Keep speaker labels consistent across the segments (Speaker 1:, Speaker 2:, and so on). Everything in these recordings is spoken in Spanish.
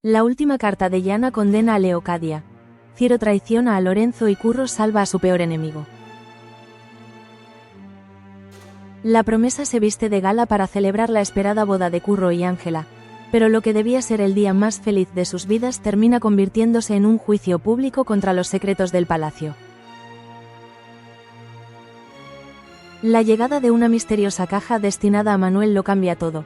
Speaker 1: La última carta de Yana condena a Leocadia. Ciro traiciona a Lorenzo y Curro salva a su peor enemigo. La promesa se viste de gala para celebrar la esperada boda de Curro y Ángela, pero lo que debía ser el día más feliz de sus vidas termina convirtiéndose en un juicio público contra los secretos del palacio. La llegada de una misteriosa caja destinada a Manuel lo cambia todo.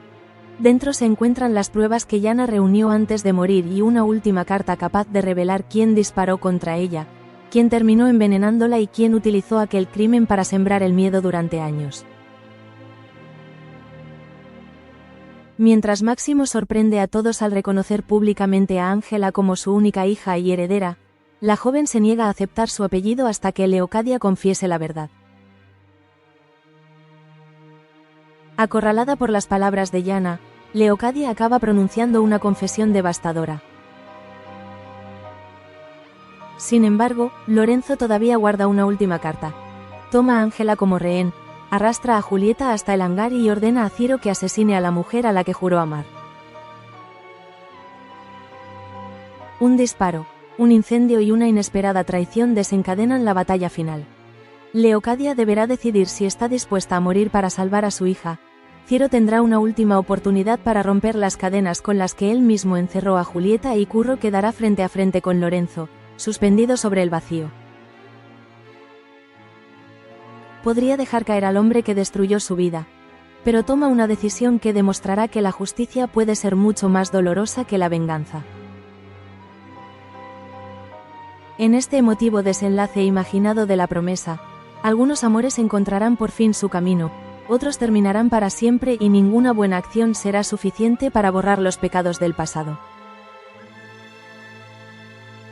Speaker 1: Dentro se encuentran las pruebas que Yana reunió antes de morir y una última carta capaz de revelar quién disparó contra ella, quién terminó envenenándola y quién utilizó aquel crimen para sembrar el miedo durante años. Mientras Máximo sorprende a todos al reconocer públicamente a Ángela como su única hija y heredera, la joven se niega a aceptar su apellido hasta que Leocadia confiese la verdad. Acorralada por las palabras de Yana, Leocadia acaba pronunciando una confesión devastadora. Sin embargo, Lorenzo todavía guarda una última carta. Toma a Ángela como rehén, arrastra a Julieta hasta el hangar y ordena a Ciro que asesine a la mujer a la que juró amar. Un disparo, un incendio y una inesperada traición desencadenan la batalla final. Leocadia deberá decidir si está dispuesta a morir para salvar a su hija. Ciro tendrá una última oportunidad para romper las cadenas con las que él mismo encerró a Julieta y Curro quedará frente a frente con Lorenzo, suspendido sobre el vacío. Podría dejar caer al hombre que destruyó su vida, pero toma una decisión que demostrará que la justicia puede ser mucho más dolorosa que la venganza. En este emotivo desenlace imaginado de la promesa, algunos amores encontrarán por fin su camino, otros terminarán para siempre y ninguna buena acción será suficiente para borrar los pecados del pasado.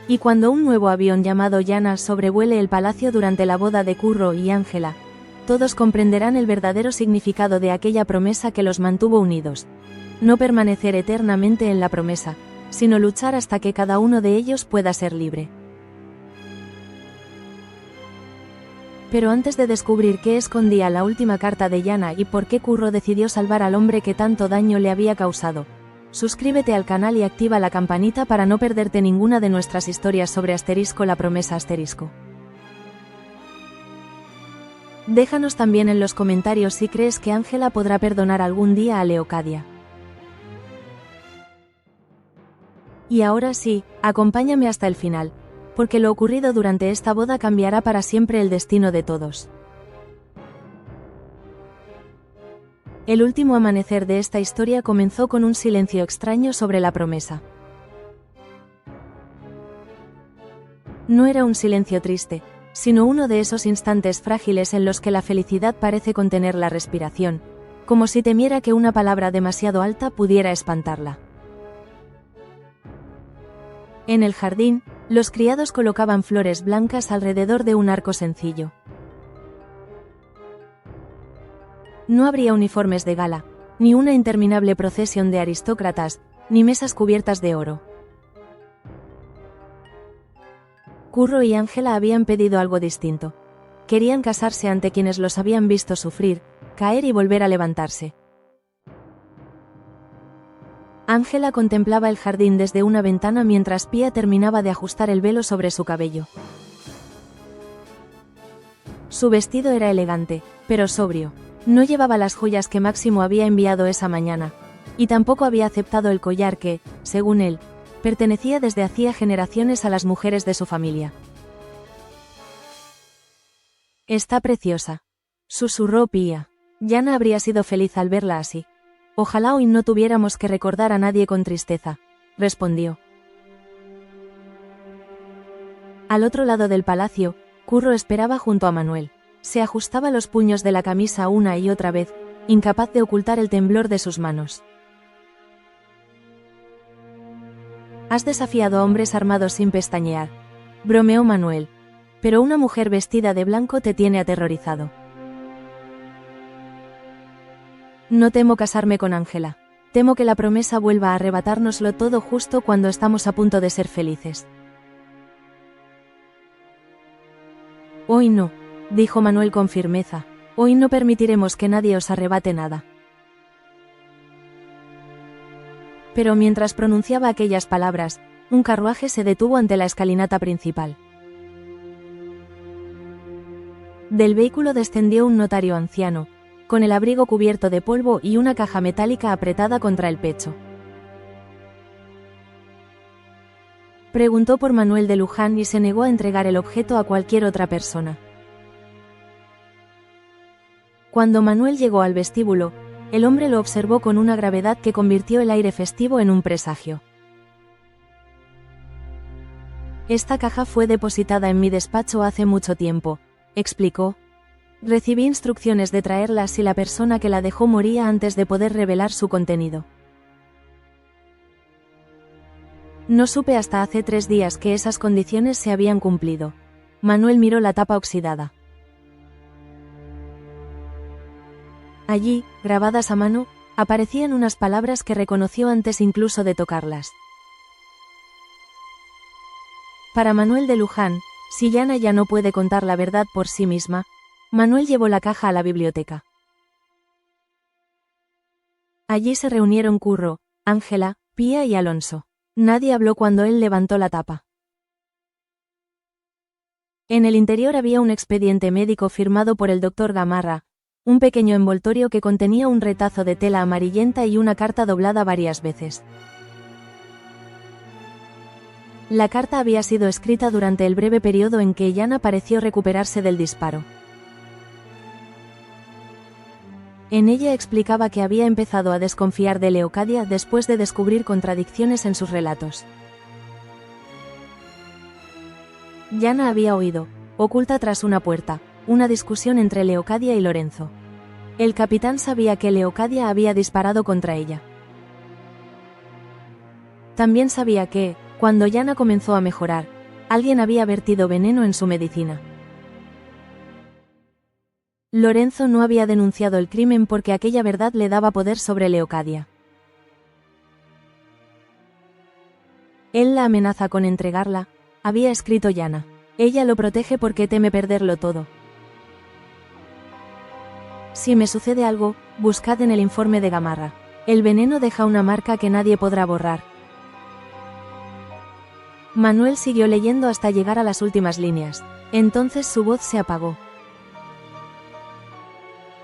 Speaker 1: Y cuando un nuevo avión llamado Yana sobrevuele el palacio durante la boda de Curro y Ángela, todos comprenderán el verdadero significado de aquella promesa que los mantuvo unidos. No permanecer eternamente en la promesa, sino luchar hasta que cada uno de ellos pueda ser libre. Pero antes de descubrir qué escondía la última carta de Yana y por qué Curro decidió salvar al hombre que tanto daño le había causado, suscríbete al canal y activa la campanita para no perderte ninguna de nuestras historias sobre *La promesa*. Déjanos también en los comentarios si crees que Ángela podrá perdonar algún día a Leocadia. Y ahora sí, acompáñame hasta el final, porque lo ocurrido durante esta boda cambiará para siempre el destino de todos. El último amanecer de esta historia comenzó con un silencio extraño sobre la promesa. No era un silencio triste, sino uno de esos instantes frágiles en los que la felicidad parece contener la respiración, como si temiera que una palabra demasiado alta pudiera espantarla. En el jardín, los criados colocaban flores blancas alrededor de un arco sencillo. No habría uniformes de gala, ni una interminable procesión de aristócratas, ni mesas cubiertas de oro. Curro y Ángela habían pedido algo distinto. Querían casarse ante quienes los habían visto sufrir, caer y volver a levantarse. Ángela contemplaba el jardín desde una ventana mientras Pía terminaba de ajustar el velo sobre su cabello. Su vestido era elegante, pero sobrio. No llevaba las joyas que Máximo había enviado esa mañana, y tampoco había aceptado el collar que, según él, pertenecía desde hacía generaciones a las mujeres de su familia. «Está preciosa», susurró Pía. Yana habría sido feliz al verla así. «Ojalá hoy no tuviéramos que recordar a nadie con tristeza», respondió. Al otro lado del palacio, Curro esperaba junto a Manuel. Se ajustaba los puños de la camisa una y otra vez, incapaz de ocultar el temblor de sus manos. «Has desafiado a hombres armados sin pestañear», bromeó Manuel. «Pero una mujer vestida de blanco te tiene aterrorizado». «No temo casarme con Ángela. Temo que la promesa vuelva a arrebatárnoslo todo justo cuando estamos a punto de ser felices». «Hoy no», dijo Manuel con firmeza. «Hoy no permitiremos que nadie os arrebate nada». Pero mientras pronunciaba aquellas palabras, un carruaje se detuvo ante la escalinata principal. Del vehículo descendió un notario anciano, con el abrigo cubierto de polvo y una caja metálica apretada contra el pecho. Preguntó por Manuel de Luján y se negó a entregar el objeto a cualquier otra persona. Cuando Manuel llegó al vestíbulo, el hombre lo observó con una gravedad que convirtió el aire festivo en un presagio. Esta caja fue depositada en mi despacho hace mucho tiempo, explicó. Recibí instrucciones de traerla si la persona que la dejó moría antes de poder revelar su contenido. No supe hasta hace 3 días que esas condiciones se habían cumplido. Manuel miró la tapa oxidada. Allí, grabadas a mano, aparecían unas palabras que reconoció antes incluso de tocarlas. Para Manuel de Luján, si Yana ya no puede contar la verdad por sí misma, Manuel llevó la caja a la biblioteca. Allí se reunieron Curro, Ángela, Pía y Alonso. Nadie habló cuando él levantó la tapa. En el interior había un expediente médico firmado por el doctor Gamarra, un pequeño envoltorio que contenía un retazo de tela amarillenta y una carta doblada varias veces. La carta había sido escrita durante el breve periodo en que Yana pareció recuperarse del disparo. En ella explicaba que había empezado a desconfiar de Leocadia después de descubrir contradicciones en sus relatos. Yana había oído, oculta tras una puerta, una discusión entre Leocadia y Lorenzo. El capitán sabía que Leocadia había disparado contra ella. También sabía que, cuando Yana comenzó a mejorar, alguien había vertido veneno en su medicina. Lorenzo no había denunciado el crimen porque aquella verdad le daba poder sobre Leocadia. Él la amenaza con entregarla, había escrito Yana. Ella lo protege porque teme perderlo todo. Si me sucede algo, buscad en el informe de Gamarra. El veneno deja una marca que nadie podrá borrar. Manuel siguió leyendo hasta llegar a las últimas líneas. Entonces su voz se apagó.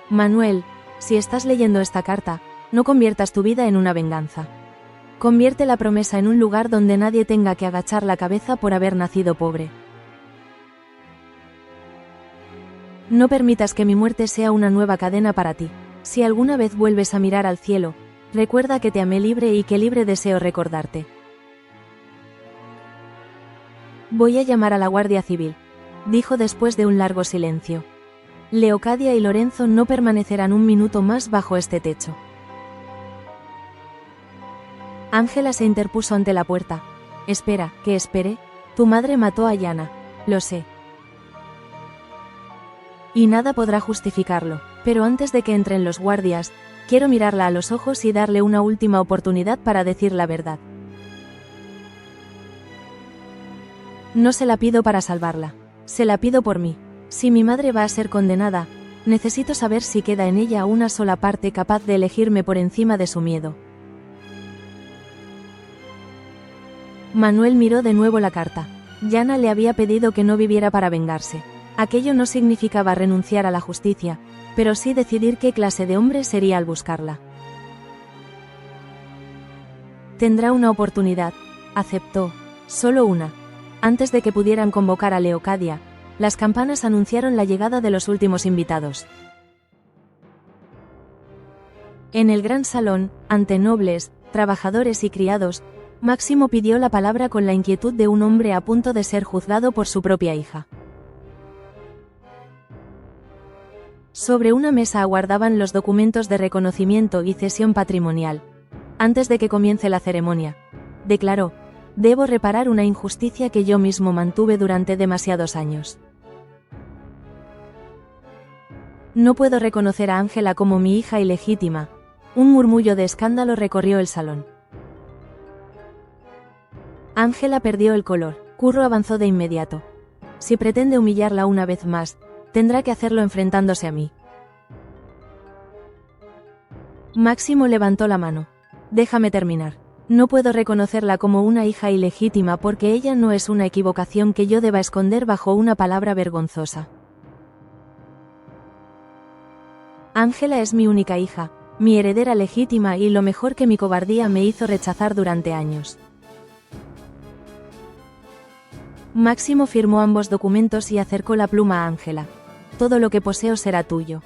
Speaker 1: Manuel, si estás leyendo esta carta, no conviertas tu vida en una venganza. Convierte la promesa en un lugar donde nadie tenga que agachar la cabeza por haber nacido pobre. No permitas que mi muerte sea una nueva cadena para ti. Si alguna vez vuelves a mirar al cielo, recuerda que te amé libre y que libre deseo recordarte. Voy a llamar a la Guardia Civil, dijo después de un largo silencio. Leocadia y Lorenzo no permanecerán un minuto más bajo este techo. Ángela se interpuso ante la puerta. Espera, ¿que espere? Tu madre mató a Yana. Lo sé. Y nada podrá justificarlo, pero antes de que entren los guardias, quiero mirarla a los ojos y darle una última oportunidad para decir la verdad. No se la pido para salvarla, se la pido por mí. Si mi madre va a ser condenada, necesito saber si queda en ella una sola parte capaz de elegirme por encima de su miedo. Manuel miró de nuevo la carta. Yana le había pedido que no viviera para vengarse. Aquello no significaba renunciar a la justicia, pero sí decidir qué clase de hombre sería al buscarla. Tendrá una oportunidad, aceptó, solo una. Antes de que pudieran convocar a Leocadia, las campanas anunciaron la llegada de los últimos invitados. En el gran salón, ante nobles, trabajadores y criados, Máximo pidió la palabra con la inquietud de un hombre a punto de ser juzgado por su propia hija. Sobre una mesa aguardaban los documentos de reconocimiento y cesión patrimonial. Antes de que comience la ceremonia, declaró, debo reparar una injusticia que yo mismo mantuve durante demasiados años. No puedo reconocer a Ángela como mi hija ilegítima. Un murmullo de escándalo recorrió el salón. Ángela perdió el color. Curro avanzó de inmediato. Si pretende humillarla una vez más, tendrá que hacerlo enfrentándose a mí. Máximo levantó la mano. Déjame terminar. No puedo reconocerla como una hija ilegítima porque ella no es una equivocación que yo deba esconder bajo una palabra vergonzosa. Ángela es mi única hija, mi heredera legítima y lo mejor que mi cobardía me hizo rechazar durante años. Máximo firmó ambos documentos y acercó la pluma a Ángela. Todo lo que poseo será tuyo.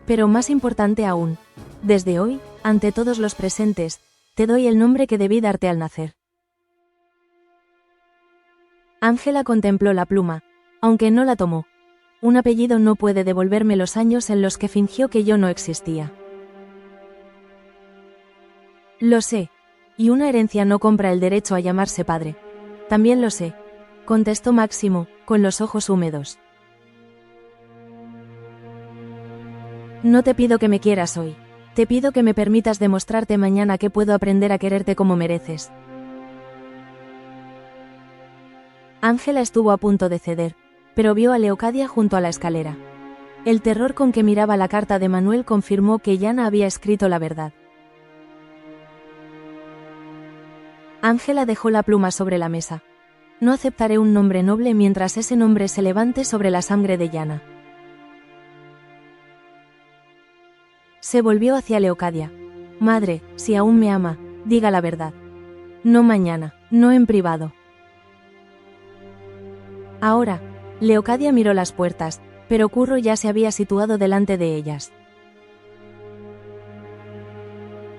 Speaker 1: Pero más importante aún, desde hoy, ante todos los presentes, te doy el nombre que debí darte al nacer. Ángela contempló la pluma, aunque no la tomó. Un apellido no puede devolverme los años en los que fingió que yo no existía. Lo sé. Y una herencia no compra el derecho a llamarse padre. También lo sé, contestó Máximo, con los ojos húmedos. No te pido que me quieras hoy. Te pido que me permitas demostrarte mañana que puedo aprender a quererte como mereces. Ángela estuvo a punto de ceder, pero vio a Leocadia junto a la escalera. El terror con que miraba la carta de Manuel confirmó que Yana había escrito la verdad. Ángela dejó la pluma sobre la mesa. No aceptaré un nombre noble mientras ese nombre se levante sobre la sangre de Yana. Se volvió hacia Leocadia. Madre, si aún me ama, diga la verdad. No mañana, no en privado. Ahora, Leocadia miró las puertas, pero Curro ya se había situado delante de ellas.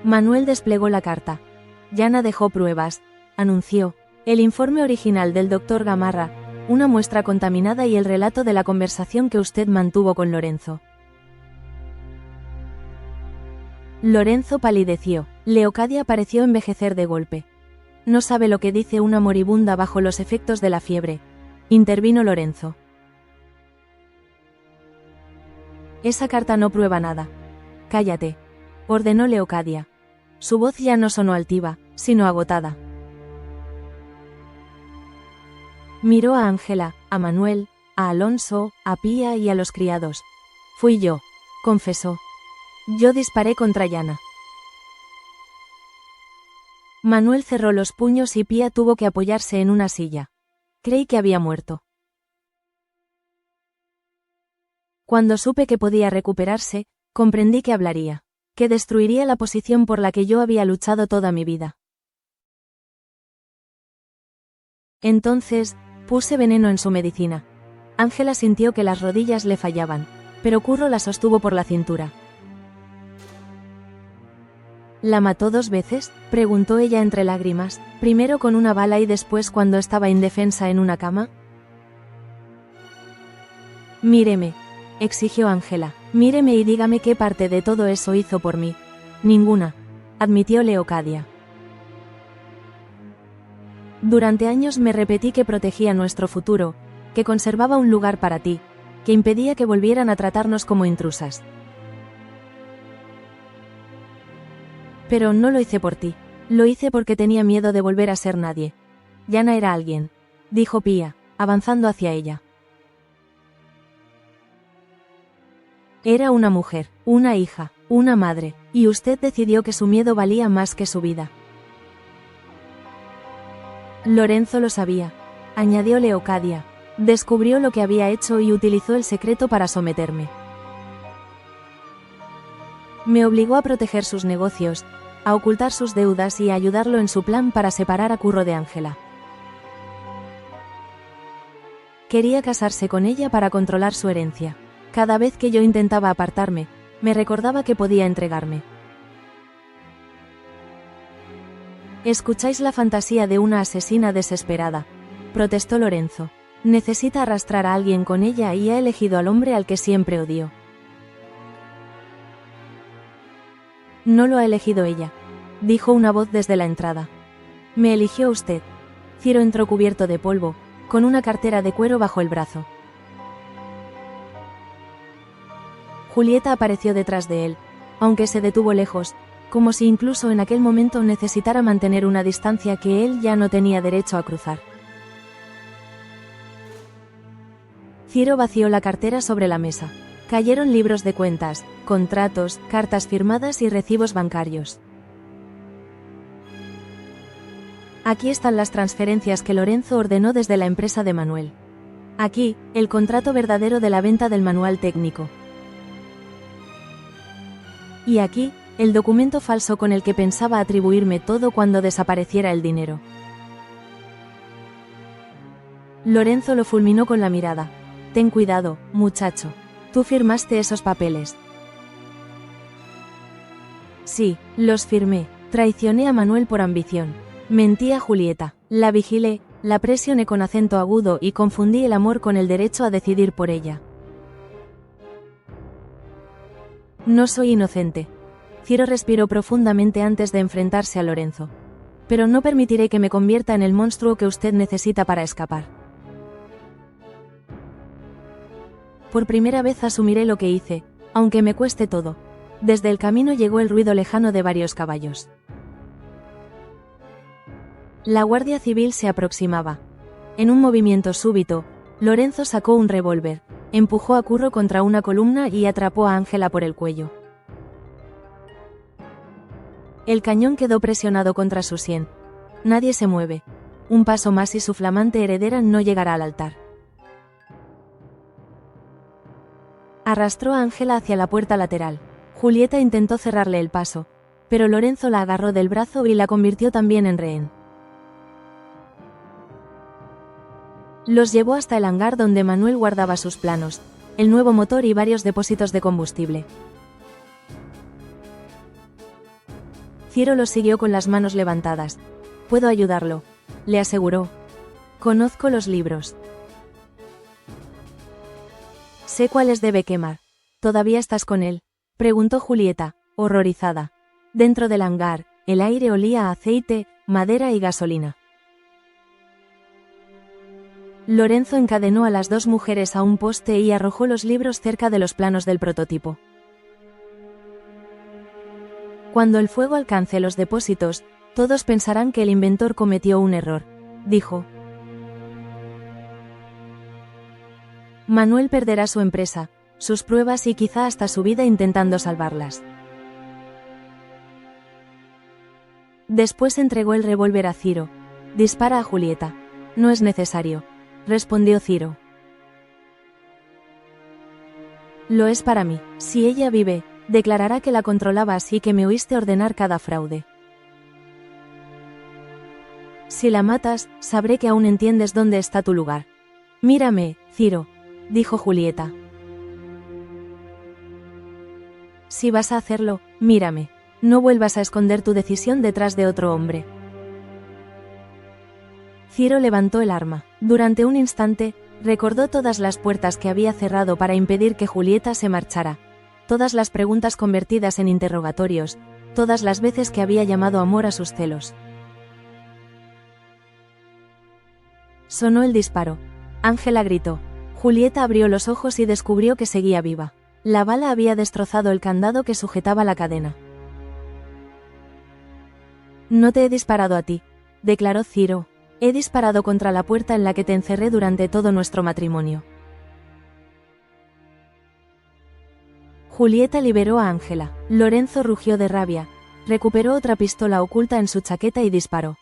Speaker 1: Manuel desplegó la carta. Yana dejó pruebas, anunció, el informe original del doctor Gamarra, una muestra contaminada y el relato de la conversación que usted mantuvo con Lorenzo. Lorenzo palideció. Leocadia pareció envejecer de golpe. No sabe lo que dice una moribunda bajo los efectos de la fiebre, intervino Lorenzo. Esa carta no prueba nada. Cállate, ordenó Leocadia. Su voz ya no sonó altiva, sino agotada. Miró a Ángela, a Manuel, a Alonso, a Pía y a los criados. Fui yo, confesó. Yo disparé contra Yana. Manuel cerró los puños y Pía tuvo que apoyarse en una silla. Creí que había muerto. Cuando supe que podía recuperarse, comprendí que hablaría, que destruiría la posición por la que yo había luchado toda mi vida. Entonces, puse veneno en su medicina. Ángela sintió que las rodillas le fallaban, pero Curro la sostuvo por la cintura. ¿La mató 2 veces?, preguntó ella entre lágrimas, primero con una bala y después cuando estaba indefensa en una cama. Míreme, exigió Ángela, míreme y dígame qué parte de todo eso hizo por mí. Ninguna, admitió Leocadia. Durante años me repetí que protegía nuestro futuro, que conservaba un lugar para ti, que impedía que volvieran a tratarnos como intrusas. Pero no lo hice por ti, lo hice porque tenía miedo de volver a ser nadie. Yana era alguien, dijo Pía, avanzando hacia ella. Era una mujer, una hija, una madre, y usted decidió que su miedo valía más que su vida. Lorenzo lo sabía, añadió Leocadia, descubrió lo que había hecho y utilizó el secreto para someterme. Me obligó a proteger sus negocios, a ocultar sus deudas y a ayudarlo en su plan para separar a Curro de Ángela. Quería casarse con ella para controlar su herencia. Cada vez que yo intentaba apartarme, me recordaba que podía entregarme. Escucháis la fantasía de una asesina desesperada, protestó Lorenzo. Necesita arrastrar a alguien con ella y ha elegido al hombre al que siempre odió. No lo ha elegido ella, dijo una voz desde la entrada. Me eligió usted. Ciro entró cubierto de polvo, con una cartera de cuero bajo el brazo. Julieta apareció detrás de él, aunque se detuvo lejos, como si incluso en aquel momento necesitara mantener una distancia que él ya no tenía derecho a cruzar. Ciro vació la cartera sobre la mesa. Cayeron libros de cuentas, contratos, cartas firmadas y recibos bancarios. Aquí están las transferencias que Lorenzo ordenó desde la empresa de Manuel. Aquí, el contrato verdadero de la venta del manual técnico. Y aquí, el documento falso con el que pensaba atribuirme todo cuando desapareciera el dinero. Lorenzo lo fulminó con la mirada. Ten cuidado, muchacho. Tú firmaste esos papeles. Sí, los firmé. Traicioné a Manuel por ambición. Mentí a Julieta. La vigilé, la presioné con acento agudo y confundí el amor con el derecho a decidir por ella. No soy inocente. Ciro respiró profundamente antes de enfrentarse a Lorenzo. Pero no permitiré que me convierta en el monstruo que usted necesita para escapar. Por primera vez asumiré lo que hice, aunque me cueste todo. Desde el camino llegó el ruido lejano de varios caballos. La Guardia Civil se aproximaba. En un movimiento súbito, Lorenzo sacó un revólver, empujó a Curro contra una columna y atrapó a Ángela por el cuello. El cañón quedó presionado contra su sien. Nadie se mueve. Un paso más y su flamante heredera no llegará al altar. Arrastró a Ángela hacia la puerta lateral. Julieta intentó cerrarle el paso, pero Lorenzo la agarró del brazo y la convirtió también en rehén. Los llevó hasta el hangar donde Manuel guardaba sus planos, el nuevo motor y varios depósitos de combustible. Ciro los siguió con las manos levantadas. «Puedo ayudarlo», le aseguró. «Conozco los libros. Sé cuáles debe quemar». «¿Todavía estás con él?», preguntó Julieta, horrorizada. Dentro del hangar, el aire olía a aceite, madera y gasolina. Lorenzo encadenó a las dos mujeres a un poste y arrojó los libros cerca de los planos del prototipo. Cuando el fuego alcance los depósitos, todos pensarán que el inventor cometió un error, dijo. Manuel perderá su empresa, sus pruebas y quizá hasta su vida intentando salvarlas. Después entregó el revólver a Ciro. «Dispara a Julieta». «No es necesario», respondió Ciro. «Lo es para mí. Si ella vive, declarará que la controlaba así que me oíste ordenar cada fraude. Si la matas, sabré que aún entiendes dónde está tu lugar». «Mírame, Ciro», dijo Julieta. «Si vas a hacerlo, mírame. No vuelvas a esconder tu decisión detrás de otro hombre». Ciro levantó el arma. Durante un instante, recordó todas las puertas que había cerrado para impedir que Julieta se marchara, todas las preguntas convertidas en interrogatorios, todas las veces que había llamado amor a sus celos. Sonó el disparo. Ángela gritó. Julieta abrió los ojos y descubrió que seguía viva. La bala había destrozado el candado que sujetaba la cadena. «No te he disparado a ti», declaró Ciro. «He disparado contra la puerta en la que te encerré durante todo nuestro matrimonio». Julieta liberó a Ángela. Lorenzo rugió de rabia, recuperó otra pistola oculta en su chaqueta y disparó.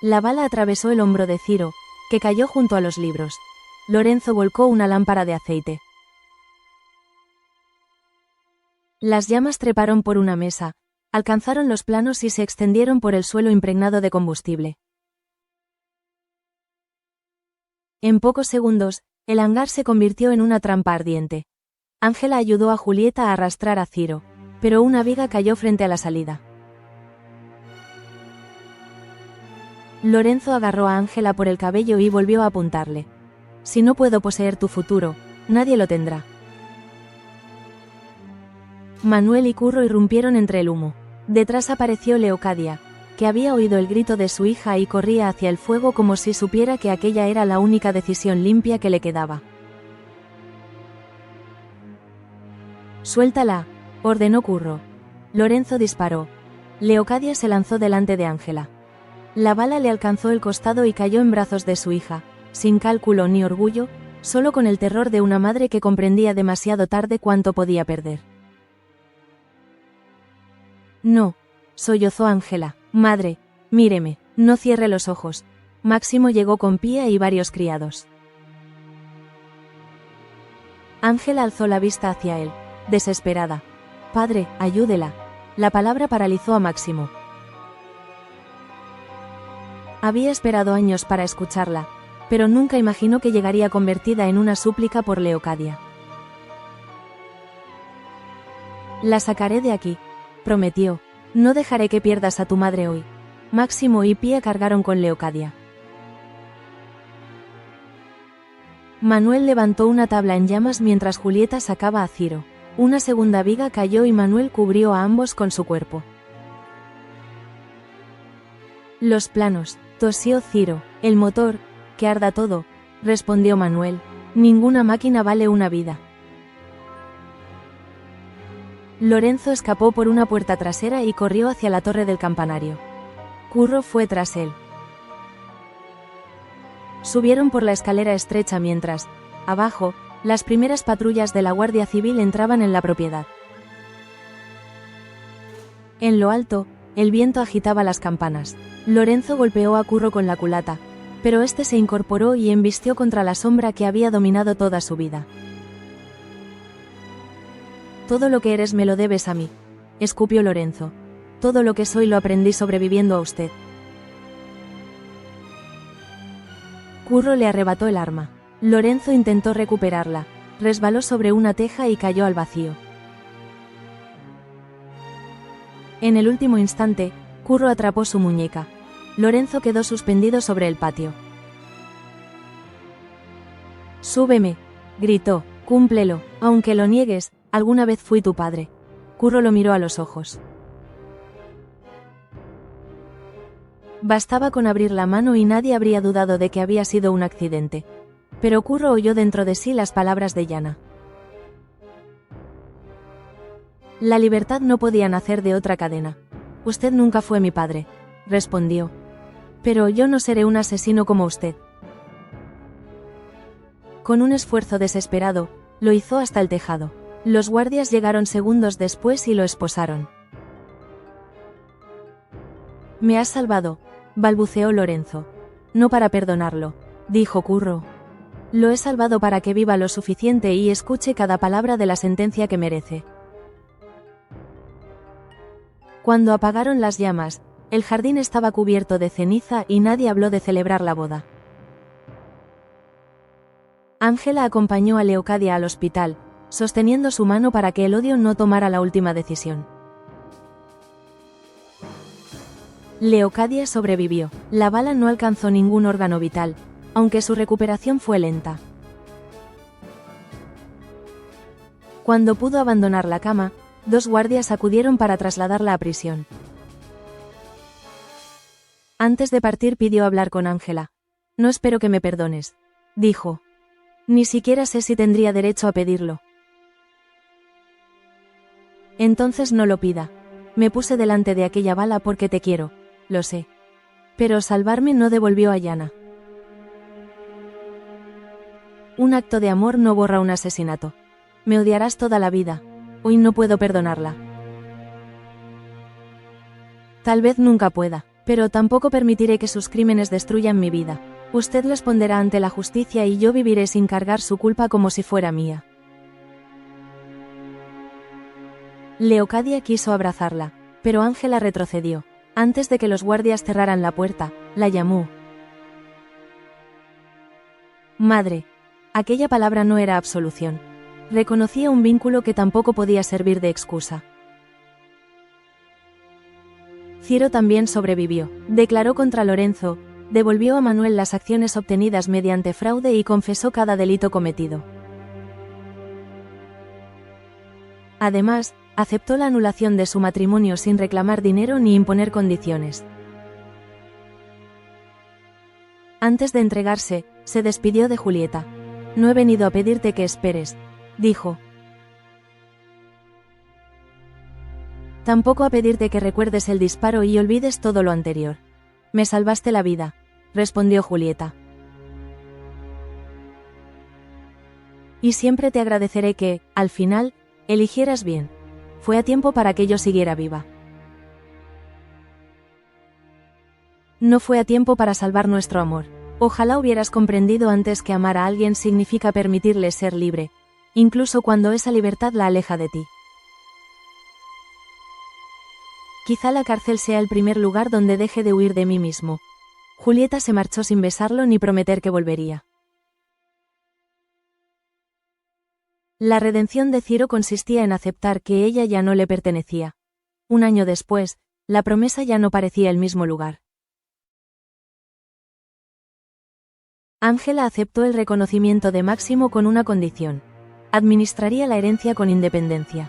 Speaker 1: La bala atravesó el hombro de Ciro, que cayó junto a los libros. Lorenzo volcó una lámpara de aceite. Las llamas treparon por una mesa, alcanzaron los planos y se extendieron por el suelo impregnado de combustible. En pocos segundos, el hangar se convirtió en una trampa ardiente. Ángela ayudó a Julieta a arrastrar a Ciro, pero una viga cayó frente a la salida. Lorenzo agarró a Ángela por el cabello y volvió a apuntarle. «Si no puedo poseer tu futuro, nadie lo tendrá». Manuel y Curro irrumpieron entre el humo. Detrás apareció Leocadia, que había oído el grito de su hija y corría hacia el fuego como si supiera que aquella era la única decisión limpia que le quedaba. «Suéltala», ordenó Curro. Lorenzo disparó. Leocadia se lanzó delante de Ángela. La bala le alcanzó el costado y cayó en brazos de su hija, sin cálculo ni orgullo, solo con el terror de una madre que comprendía demasiado tarde cuánto podía perder. «No», sollozó Ángela. Madre, míreme, no cierre los ojos. Máximo llegó con Pía y varios criados. Ángela alzó la vista hacia él, desesperada. Padre, ayúdela. La palabra paralizó a Máximo. Había esperado años para escucharla, pero nunca imaginó que llegaría convertida en una súplica por Leocadia. La sacaré de aquí, prometió. No dejaré que pierdas a tu madre hoy. Máximo y Pía cargaron con Leocadia. Manuel levantó una tabla en llamas mientras Julieta sacaba a Ciro. Una segunda viga cayó y Manuel cubrió a ambos con su cuerpo. Los planos, tosió Ciro. El motor, que arda todo, respondió Manuel. Ninguna máquina vale una vida. Lorenzo escapó por una puerta trasera y corrió hacia la torre del campanario. Curro fue tras él. Subieron por la escalera estrecha mientras, abajo, las primeras patrullas de la Guardia Civil entraban en la propiedad. En lo alto, el viento agitaba las campanas. Lorenzo golpeó a Curro con la culata, pero este se incorporó y embistió contra la sombra que había dominado toda su vida. Todo lo que eres me lo debes a mí, escupió Lorenzo. Todo lo que soy lo aprendí sobreviviendo a usted. Curro le arrebató el arma. Lorenzo intentó recuperarla, resbaló sobre una teja y cayó al vacío. En el último instante, Curro atrapó su muñeca. Lorenzo quedó suspendido sobre el patio. «Súbeme», gritó, «cúmplelo, aunque lo niegues, alguna vez fui tu padre». Curro lo miró a los ojos. Bastaba con abrir la mano y nadie habría dudado de que había sido un accidente. Pero Curro oyó dentro de sí las palabras de Yana. La libertad no podía nacer de otra cadena. Usted nunca fue mi padre, respondió. Pero yo no seré un asesino como usted. Con un esfuerzo desesperado, lo hizo hasta el tejado. Los guardias llegaron segundos después y lo esposaron. Me has salvado, balbuceó Lorenzo. No para perdonarlo, dijo Curro. Lo he salvado para que viva lo suficiente y escuche cada palabra de la sentencia que merece. Cuando apagaron las llamas, el jardín estaba cubierto de ceniza y nadie habló de celebrar la boda. Ángela acompañó a Leocadia al hospital, sosteniendo su mano para que el odio no tomara la última decisión. Leocadia sobrevivió. La bala no alcanzó ningún órgano vital, aunque su recuperación fue lenta. Cuando pudo abandonar la cama, 2 guardias acudieron para trasladarla a prisión. Antes de partir pidió hablar con Ángela. No espero que me perdones, dijo. Ni siquiera sé si tendría derecho a pedirlo. Entonces no lo pida. Me puse delante de aquella bala porque te quiero, lo sé. Pero salvarme no devolvió a Yana. Un acto de amor no borra un asesinato. Me odiarás toda la vida. Hoy no puedo perdonarla. Tal vez nunca pueda, pero tampoco permitiré que sus crímenes destruyan mi vida. Usted responderá ante la justicia y yo viviré sin cargar su culpa como si fuera mía. Leocadia quiso abrazarla, pero Ángela retrocedió. Antes de que los guardias cerraran la puerta, la llamó. Madre. Aquella palabra no era absolución. Reconocía un vínculo que tampoco podía servir de excusa. Ciro también sobrevivió. Declaró contra Lorenzo, devolvió a Manuel las acciones obtenidas mediante fraude y confesó cada delito cometido. Además, aceptó la anulación de su matrimonio sin reclamar dinero ni imponer condiciones. Antes de entregarse, se despidió de Julieta. No he venido a pedirte que esperes, dijo. Tampoco a pedirte que recuerdes el disparo y olvides todo lo anterior. Me salvaste la vida, respondió Julieta. Y siempre te agradeceré que, al final, eligieras bien. Fue a tiempo para que yo siguiera viva. No fue a tiempo para salvar nuestro amor. Ojalá hubieras comprendido antes que amar a alguien significa permitirle ser libre, incluso cuando esa libertad la aleja de ti. Quizá la cárcel sea el primer lugar donde deje de huir de mí mismo. Julieta se marchó sin besarlo ni prometer que volvería. La redención de Ciro consistía en aceptar que ella ya no le pertenecía. Un año después, la promesa ya no parecía el mismo lugar. Ángela aceptó el reconocimiento de Máximo con una condición: administraría la herencia con independencia.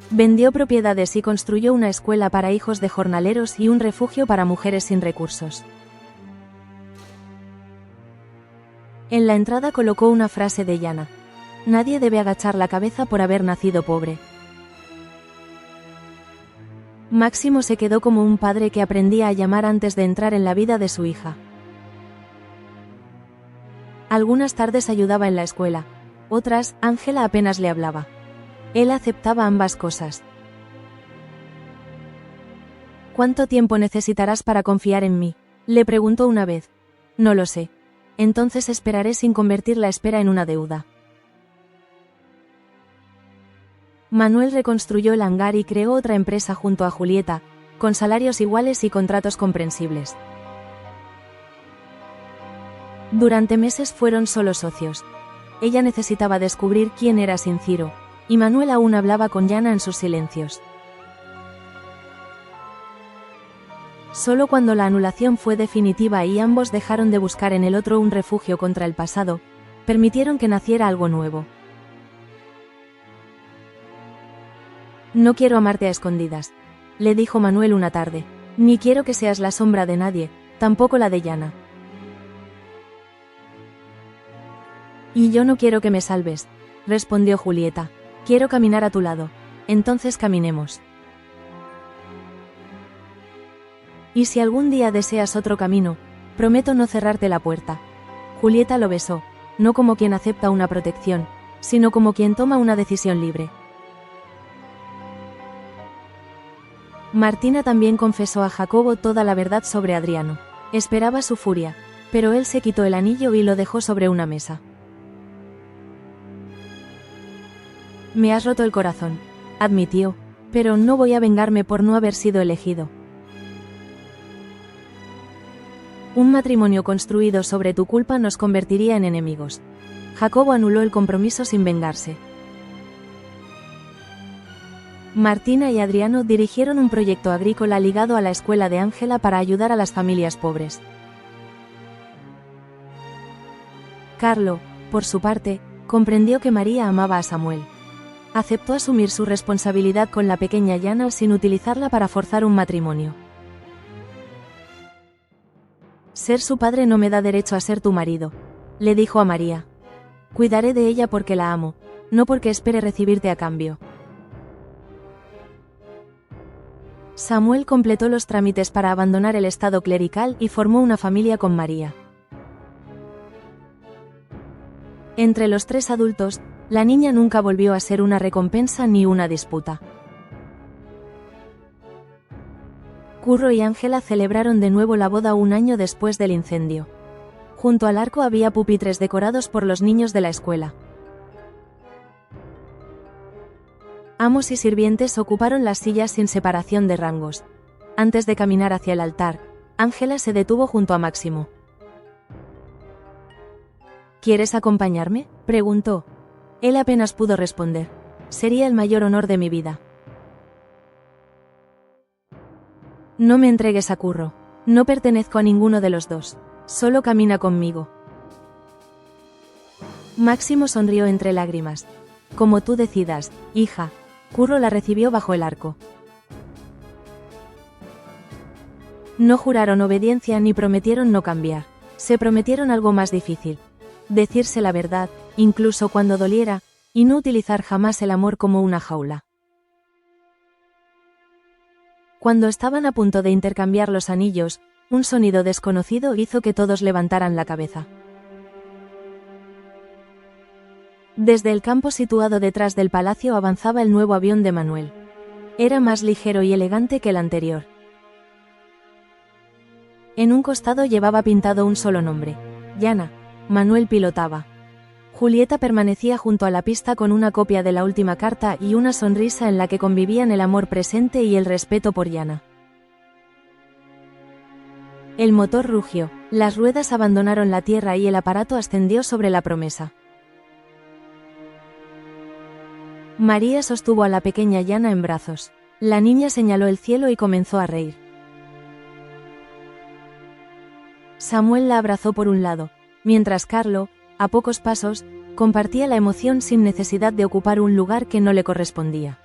Speaker 1: Vendió propiedades y construyó una escuela para hijos de jornaleros y un refugio para mujeres sin recursos. En la entrada colocó una frase de Yana: nadie debe agachar la cabeza por haber nacido pobre. Máximo se quedó como un padre que aprendía a llamar antes de entrar en la vida de su hija. Algunas tardes ayudaba en la escuela, otras, Ángela apenas le hablaba. Él aceptaba ambas cosas. ¿Cuánto tiempo necesitarás para confiar en mí?, le preguntó una vez. No lo sé. Entonces esperaré sin convertir la espera en una deuda. Manuel reconstruyó el hangar y creó otra empresa junto a Julieta, con salarios iguales y contratos comprensibles. Durante meses fueron solo socios. Ella necesitaba descubrir quién era sin Ciro, y Manuel aún hablaba con Yana en sus silencios. Solo cuando la anulación fue definitiva y ambos dejaron de buscar en el otro un refugio contra el pasado, permitieron que naciera algo nuevo. No quiero amarte a escondidas, le dijo Manuel una tarde, ni quiero que seas la sombra de nadie, tampoco la de Yana. Y yo no quiero que me salves, respondió Julieta. Quiero caminar a tu lado. Entonces caminemos. Y si algún día deseas otro camino, prometo no cerrarte la puerta. Julieta lo besó, no como quien acepta una protección, sino como quien toma una decisión libre. Martina también confesó a Jacobo toda la verdad sobre Adriano. Esperaba su furia, pero él se quitó el anillo y lo dejó sobre una mesa. Me has roto el corazón, admitió, pero no voy a vengarme por no haber sido elegido. Un matrimonio construido sobre tu culpa nos convertiría en enemigos. Jacobo anuló el compromiso sin vengarse. Martina y Adriano dirigieron un proyecto agrícola ligado a la escuela de Ángela para ayudar a las familias pobres. Carlo, por su parte, comprendió que María amaba a Samuel. Aceptó asumir su responsabilidad con la pequeña Yana sin utilizarla para forzar un matrimonio. Ser su padre no me da derecho a ser tu marido, le dijo a María. Cuidaré de ella porque la amo, no porque espere recibirte a cambio. Samuel completó los trámites para abandonar el estado clerical y formó una familia con María. Entre los tres adultos, la niña nunca volvió a ser una recompensa ni una disputa. Curro y Ángela celebraron de nuevo la boda un año después del incendio. Junto al arco había pupitres decorados por los niños de la escuela. Amos y sirvientes ocuparon las sillas sin separación de rangos. Antes de caminar hacia el altar, Ángela se detuvo junto a Máximo. ¿Quieres acompañarme?, preguntó. Él apenas pudo responder. Sería el mayor honor de mi vida. No me entregues a Curro. No pertenezco a ninguno de los dos. Solo camina conmigo. Máximo sonrió entre lágrimas. Como tú decidas, hija. Curro la recibió bajo el arco. No juraron obediencia ni prometieron no cambiar. Se prometieron algo más difícil. Decirse la verdad, incluso cuando doliera, y no utilizar jamás el amor como una jaula. Cuando estaban a punto de intercambiar los anillos, un sonido desconocido hizo que todos levantaran la cabeza. Desde el campo situado detrás del palacio avanzaba el nuevo avión de Manuel. Era más ligero y elegante que el anterior. En un costado llevaba pintado un solo nombre: Yana. Manuel pilotaba. Julieta permanecía junto a la pista con una copia de la última carta y una sonrisa en la que convivían el amor presente y el respeto por Yana. El motor rugió, las ruedas abandonaron la tierra y el aparato ascendió sobre la promesa. María sostuvo a la pequeña Yana en brazos. La niña señaló el cielo y comenzó a reír. Samuel la abrazó por un lado, mientras Carlo, a pocos pasos, compartía la emoción sin necesidad de ocupar un lugar que no le correspondía.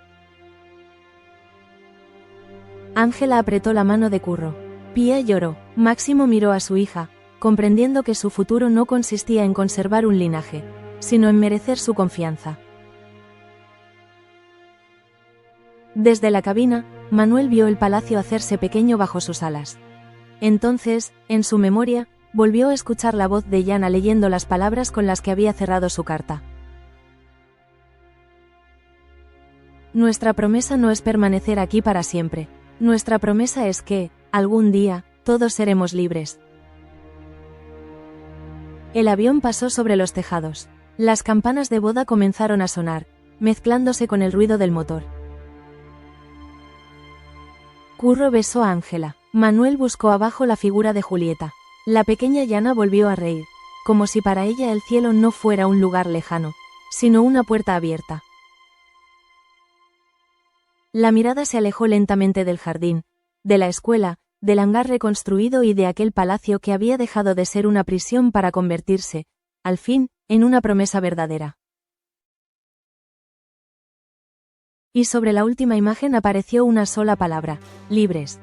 Speaker 1: Ángela apretó la mano de Curro. Pía lloró. Máximo miró a su hija, comprendiendo que su futuro no consistía en conservar un linaje, sino en merecer su confianza. Desde la cabina, Manuel vio el palacio hacerse pequeño bajo sus alas. Entonces, en su memoria, volvió a escuchar la voz de Yana leyendo las palabras con las que había cerrado su carta. Nuestra promesa no es permanecer aquí para siempre. Nuestra promesa es que, algún día, todos seremos libres. El avión pasó sobre los tejados. Las campanas de boda comenzaron a sonar, mezclándose con el ruido del motor. Curro besó a Ángela. Manuel buscó abajo la figura de Julieta. La pequeña Yana volvió a reír, como si para ella el cielo no fuera un lugar lejano, sino una puerta abierta. La mirada se alejó lentamente del jardín, de la escuela, del hangar reconstruido y de aquel palacio que había dejado de ser una prisión para convertirse, al fin, en una promesa verdadera. Y sobre la última imagen apareció una sola palabra: libres.